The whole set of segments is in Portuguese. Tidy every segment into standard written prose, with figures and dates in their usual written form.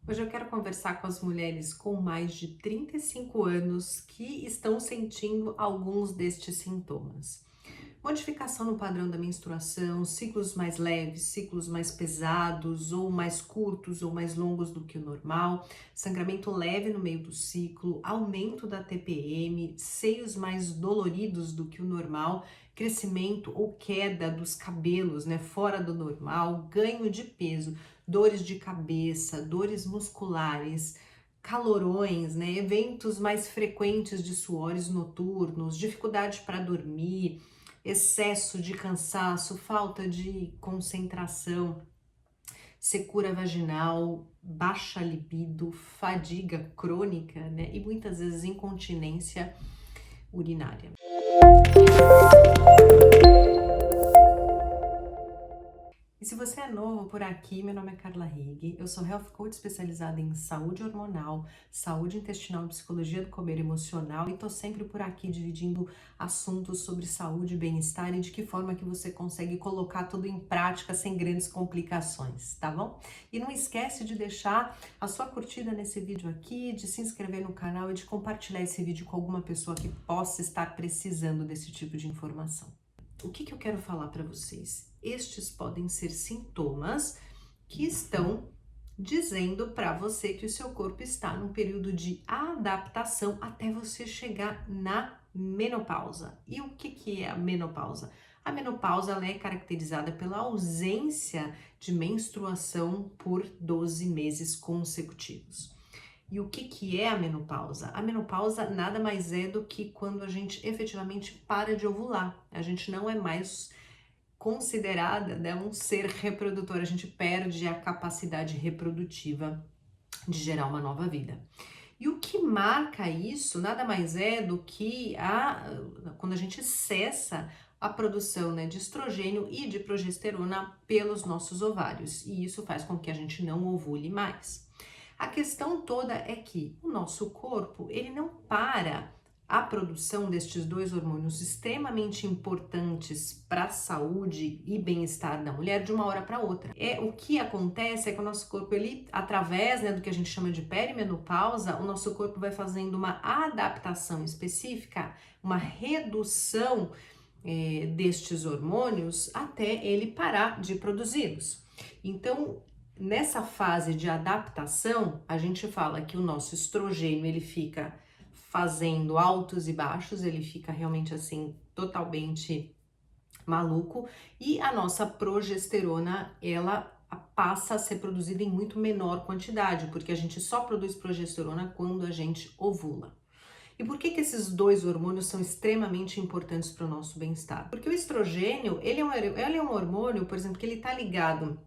Hoje eu quero conversar com as mulheres com mais de 35 anos que estão sentindo alguns destes sintomas. Modificação no padrão da menstruação, ciclos mais leves, ciclos mais pesados, ou mais curtos ou mais longos do que o normal, sangramento leve no meio do ciclo, aumento da TPM, seios mais doloridos do que o normal, crescimento ou queda dos cabelos, fora do normal, ganho de peso, dores de cabeça, dores musculares, calorões, eventos mais frequentes de suores noturnos, dificuldade para dormir, excesso de cansaço, falta de concentração, secura vaginal, baixa libido, fadiga crônica, e muitas vezes incontinência urinária. E se você é novo por aqui, meu nome é Carla Rigg, eu sou Health Coach especializada em saúde hormonal, saúde intestinal e psicologia do comer emocional, e tô sempre por aqui dividindo assuntos sobre saúde e bem-estar e de que forma que você consegue colocar tudo em prática sem grandes complicações, tá bom? E não esquece de deixar a sua curtida nesse vídeo aqui, de se inscrever no canal e de compartilhar esse vídeo com alguma pessoa que possa estar precisando desse tipo de informação. O que eu quero falar para vocês? Estes podem ser sintomas que estão dizendo para você que o seu corpo está num período de adaptação até você chegar na menopausa. E o que é a menopausa? A menopausa ela é caracterizada pela ausência de menstruação por 12 meses consecutivos. E o que é a menopausa? A menopausa nada mais é do que quando a gente efetivamente para de ovular. A gente não é mais considerada, um ser reprodutor, a gente perde a capacidade reprodutiva de gerar uma nova vida. E o que marca isso nada mais é do que quando a gente cessa a produção, de estrogênio e de progesterona pelos nossos ovários, e isso faz com que a gente não ovule mais. A questão toda é que o nosso corpo, ele não para a produção destes dois hormônios extremamente importantes para a saúde e bem-estar da mulher de uma hora para outra. O que acontece é que o nosso corpo, ele, através do que a gente chama de perimenopausa, o nosso corpo vai fazendo uma adaptação específica, uma redução destes hormônios até ele parar de produzi-los. Então, nessa fase de adaptação, a gente fala que o nosso estrogênio, ele fica fazendo altos e baixos, ele fica realmente assim, totalmente maluco, e a nossa progesterona, ela passa a ser produzida em muito menor quantidade, porque a gente só produz progesterona quando a gente ovula. E por que esses dois hormônios são extremamente importantes para o nosso bem-estar? Porque o estrogênio, ele é um hormônio, por exemplo, que ele está ligado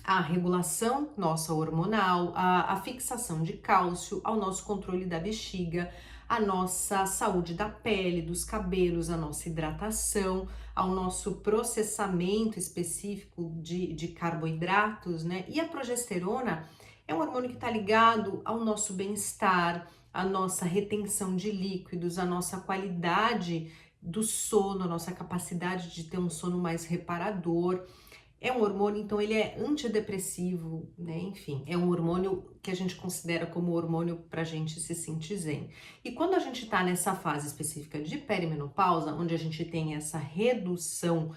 à regulação nossa hormonal, à fixação de cálcio, ao nosso controle da bexiga, à nossa saúde da pele, dos cabelos, à nossa hidratação, ao nosso processamento específico de carboidratos, E a progesterona é um hormônio que está ligado ao nosso bem-estar, à nossa retenção de líquidos, à nossa qualidade do sono, a nossa capacidade de ter um sono mais reparador. É um hormônio, então ele é antidepressivo, Enfim, é um hormônio que a gente considera como hormônio para a gente se sentir zen. E quando a gente está nessa fase específica de perimenopausa, onde a gente tem essa redução,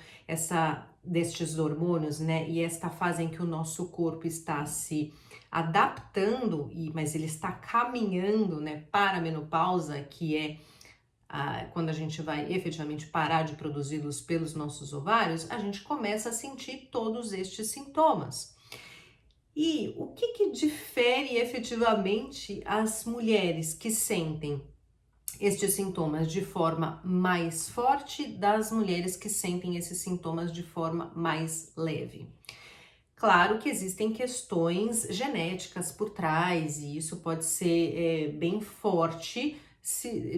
destes hormônios, E esta fase em que o nosso corpo está se adaptando, mas ele está caminhando, para a menopausa, que é quando a gente vai efetivamente parar de produzi-los pelos nossos ovários, a gente começa a sentir todos estes sintomas. E o que difere efetivamente as mulheres que sentem estes sintomas de forma mais forte das mulheres que sentem esses sintomas de forma mais leve? Claro que existem questões genéticas por trás, e isso pode ser bem forte,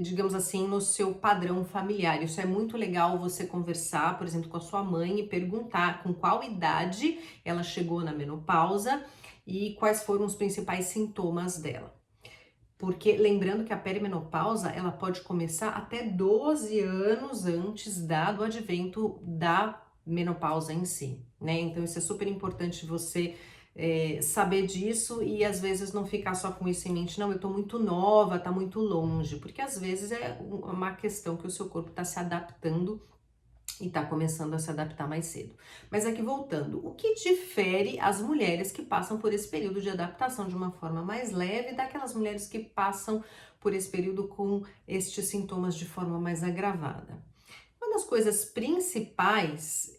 digamos assim, no seu padrão familiar. Isso é muito legal você conversar, por exemplo, com a sua mãe e perguntar com qual idade ela chegou na menopausa e quais foram os principais sintomas dela. Porque lembrando que a perimenopausa, ela pode começar até 12 anos antes do advento da menopausa em si, Então isso é super importante você saber disso e às vezes não ficar só com isso em mente, não, eu tô muito nova, tá muito longe, porque às vezes é uma questão que o seu corpo está se adaptando e tá começando a se adaptar mais cedo. Mas aqui voltando, o que difere as mulheres que passam por esse período de adaptação de uma forma mais leve daquelas mulheres que passam por esse período com estes sintomas de forma mais agravada? Uma das coisas principais,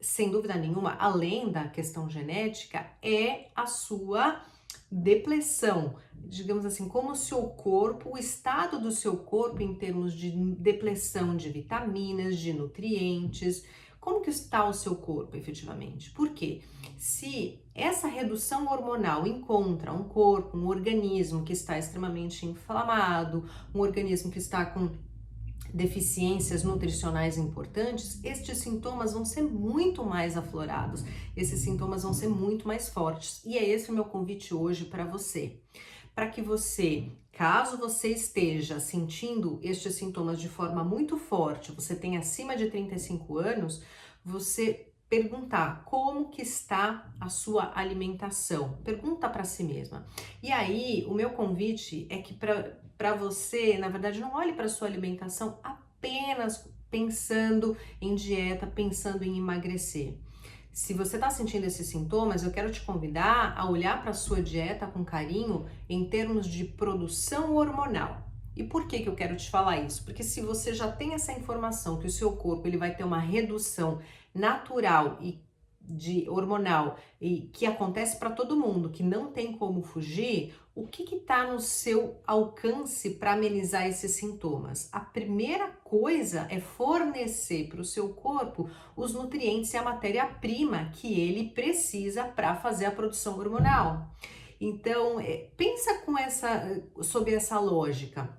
sem dúvida nenhuma, além da questão genética, é a sua depressão, digamos assim, como o seu corpo, o estado do seu corpo em termos de depressão de vitaminas, de nutrientes, como que está o seu corpo efetivamente? Por quê? Se essa redução hormonal encontra um corpo, um organismo que está extremamente inflamado, um organismo que está com deficiências nutricionais importantes, estes sintomas vão ser muito mais aflorados, esses sintomas vão ser muito mais fortes. E é esse o meu convite hoje para você. Para que você, caso você esteja sentindo estes sintomas de forma muito forte, você tem acima de 35 anos, você perguntar como que está a sua alimentação. Pergunta para si mesma. E aí, o meu convite é que para você, na verdade, não olhe para sua alimentação apenas pensando em dieta, pensando em emagrecer. Se você está sentindo esses sintomas, eu quero te convidar a olhar para a sua dieta com carinho em termos de produção hormonal. E por que que eu quero te falar isso? Porque se você já tem essa informação que o seu corpo ele vai ter uma redução natural e de hormonal e que acontece para todo mundo, que não tem como fugir, o que está no seu alcance para amenizar esses sintomas? A primeira coisa é fornecer para o seu corpo os nutrientes e a matéria-prima que ele precisa para fazer a produção hormonal. Então, pensa sob essa lógica.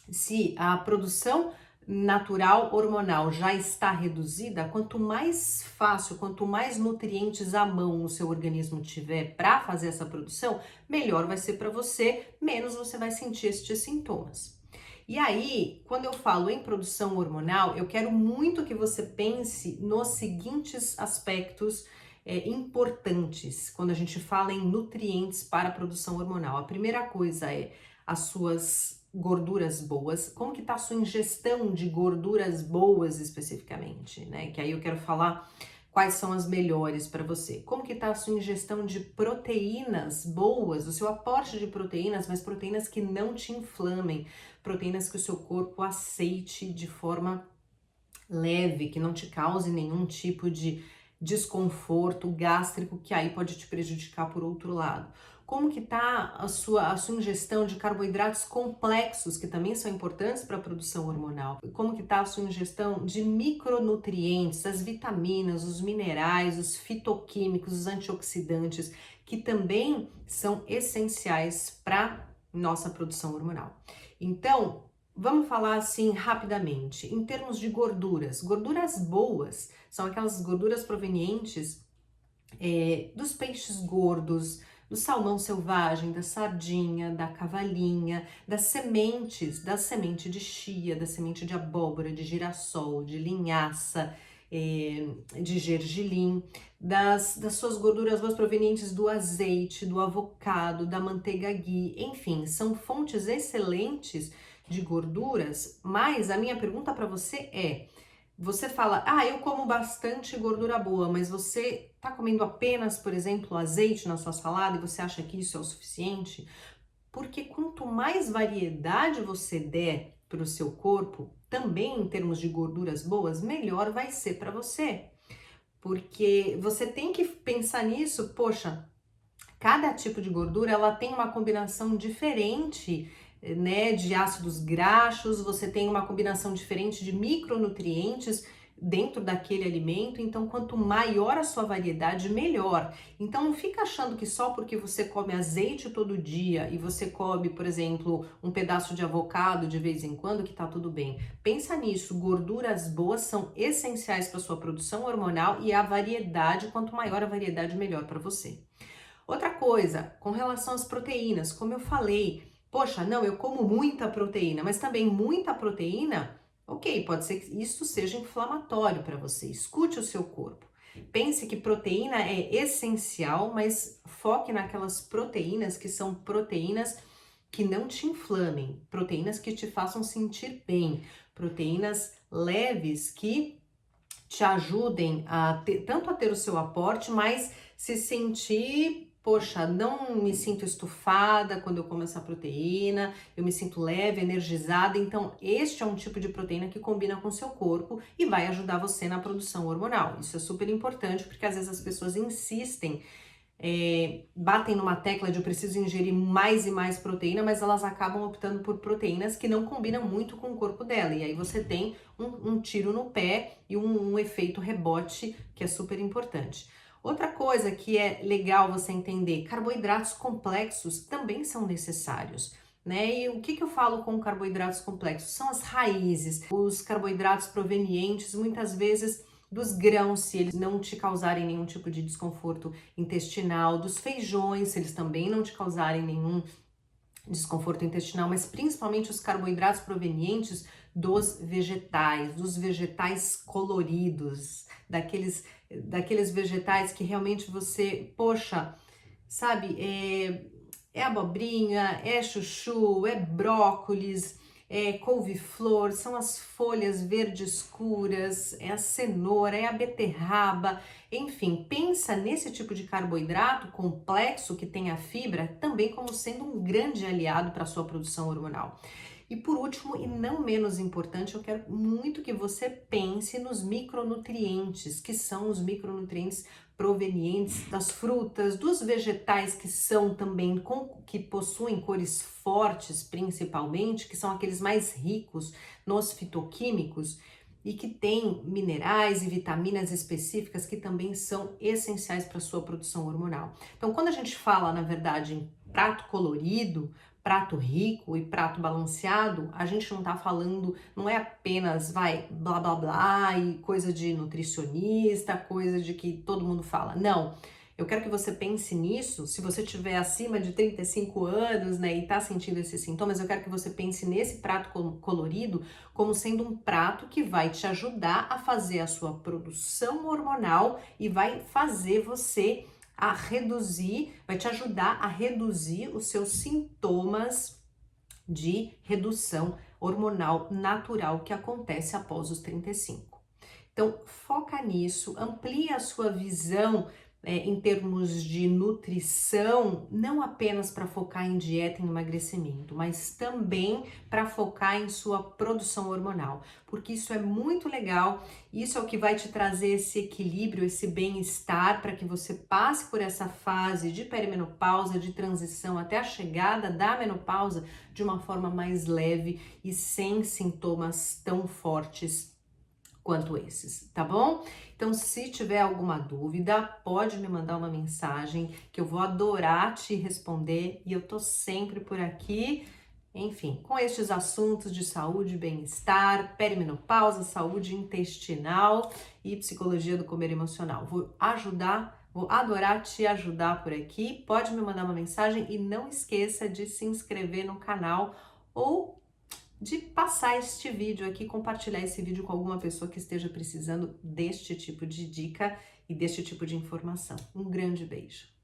Se a produção natural hormonal já está reduzida, quanto mais fácil, quanto mais nutrientes à mão o seu organismo tiver para fazer essa produção, melhor vai ser para você, menos você vai sentir estes sintomas. E aí, quando eu falo em produção hormonal, eu quero muito que você pense nos seguintes aspectos importantes quando a gente fala em nutrientes para a produção hormonal. A primeira coisa é as suas gorduras boas, como que tá a sua ingestão de gorduras boas especificamente, né? Que aí eu quero falar quais são as melhores para você. Como que tá a sua ingestão de proteínas boas, o seu aporte de proteínas, mas proteínas que não te inflamem, proteínas que o seu corpo aceite de forma leve, que não te cause nenhum tipo de desconforto gástrico que aí pode te prejudicar por outro lado. Como que tá a sua ingestão de carboidratos complexos, que também são importantes para a produção hormonal? Como que tá a sua ingestão de micronutrientes, as vitaminas, os minerais, os fitoquímicos, os antioxidantes, que também são essenciais para nossa produção hormonal. Então, vamos falar assim rapidamente, em termos de gorduras. Gorduras boas são aquelas gorduras provenientes dos peixes gordos, do salmão selvagem, da sardinha, da cavalinha, das sementes, da semente de chia, da semente de abóbora, de girassol, de linhaça, de gergelim, das suas gorduras boas provenientes do azeite, do avocado, da manteiga ghee, enfim, são fontes excelentes de gorduras, mas a minha pergunta para você é: você fala, eu como bastante gordura boa, mas você tá comendo apenas, por exemplo, azeite na sua salada e você acha que isso é o suficiente? Porque quanto mais variedade você der para o seu corpo, também em termos de gorduras boas, melhor vai ser para você. Porque você tem que pensar nisso, poxa, cada tipo de gordura ela tem uma combinação diferente, né, de ácidos graxos, você tem uma combinação diferente de micronutrientes dentro daquele alimento, então quanto maior a sua variedade, melhor. Então não fica achando que só porque você come azeite todo dia e você come, por exemplo, um pedaço de avocado de vez em quando, que tá tudo bem. Pensa nisso, gorduras boas são essenciais para sua produção hormonal e a variedade, quanto maior a variedade, melhor para você. Outra coisa, com relação às proteínas, como eu falei, poxa, não, eu como muita proteína, mas também muita proteína, ok, pode ser que isso seja inflamatório para você. Escute o seu corpo. Pense que proteína é essencial, mas foque naquelas proteínas que são proteínas que não te inflamem, proteínas que te façam sentir bem, proteínas leves que te ajudem tanto a ter o seu aporte, mas se sentir, poxa, não me sinto estufada quando eu como essa proteína, eu me sinto leve, energizada. Então, este é um tipo de proteína que combina com o seu corpo e vai ajudar você na produção hormonal. Isso é super importante porque às vezes as pessoas insistem, batem numa tecla de eu preciso ingerir mais e mais proteína, mas elas acabam optando por proteínas que não combinam muito com o corpo dela. E aí você tem um tiro no pé e um efeito rebote que é super importante. Outra coisa que é legal você entender, carboidratos complexos também são necessários. Né? E o que eu falo com carboidratos complexos? São as raízes, os carboidratos provenientes, muitas vezes dos grãos, se eles não te causarem nenhum tipo de desconforto intestinal, dos feijões, se eles também não te causarem nenhum desconforto intestinal, mas principalmente os carboidratos provenientes dos vegetais coloridos, daqueles vegetais que realmente você, poxa, sabe, é abobrinha, é chuchu, é brócolis, é couve-flor, são as folhas verdes escuras, é a cenoura, é a beterraba, enfim, pensa nesse tipo de carboidrato complexo que tem a fibra também como sendo um grande aliado para a sua produção hormonal. E por último, e não menos importante, eu quero muito que você pense nos micronutrientes, que são os micronutrientes provenientes das frutas, dos vegetais que são também que possuem cores fortes, principalmente, que são aqueles mais ricos nos fitoquímicos e que têm minerais e vitaminas específicas que também são essenciais para a sua produção hormonal. Então, quando a gente fala, na verdade, em prato colorido, prato rico e prato balanceado, a gente não tá falando, não é apenas, blá blá blá e coisa de nutricionista, coisa de que todo mundo fala. Não, eu quero que você pense nisso, se você tiver acima de 35 anos, né, e tá sentindo esses sintomas, eu quero que você pense nesse prato colorido como sendo um prato que vai te ajudar a fazer a sua produção hormonal e vai fazer você vai te ajudar a reduzir os seus sintomas de redução hormonal natural que acontece após os 35. Então, foca nisso, amplie a sua visão em termos de nutrição, não apenas para focar em dieta e emagrecimento, mas também para focar em sua produção hormonal, porque isso é muito legal, isso é o que vai te trazer esse equilíbrio, esse bem-estar para que você passe por essa fase de perimenopausa, de transição até a chegada da menopausa de uma forma mais leve e sem sintomas tão fortes quanto esses, tá bom? Então, se tiver alguma dúvida, pode me mandar uma mensagem que eu vou adorar te responder e eu tô sempre por aqui, enfim, com estes assuntos de saúde, bem-estar, perimenopausa, saúde intestinal e psicologia do comer emocional. Vou adorar te ajudar por aqui. Pode me mandar uma mensagem e não esqueça de se inscrever no canal ou de passar este vídeo aqui, compartilhar esse vídeo com alguma pessoa que esteja precisando deste tipo de dica e deste tipo de informação. Um grande beijo!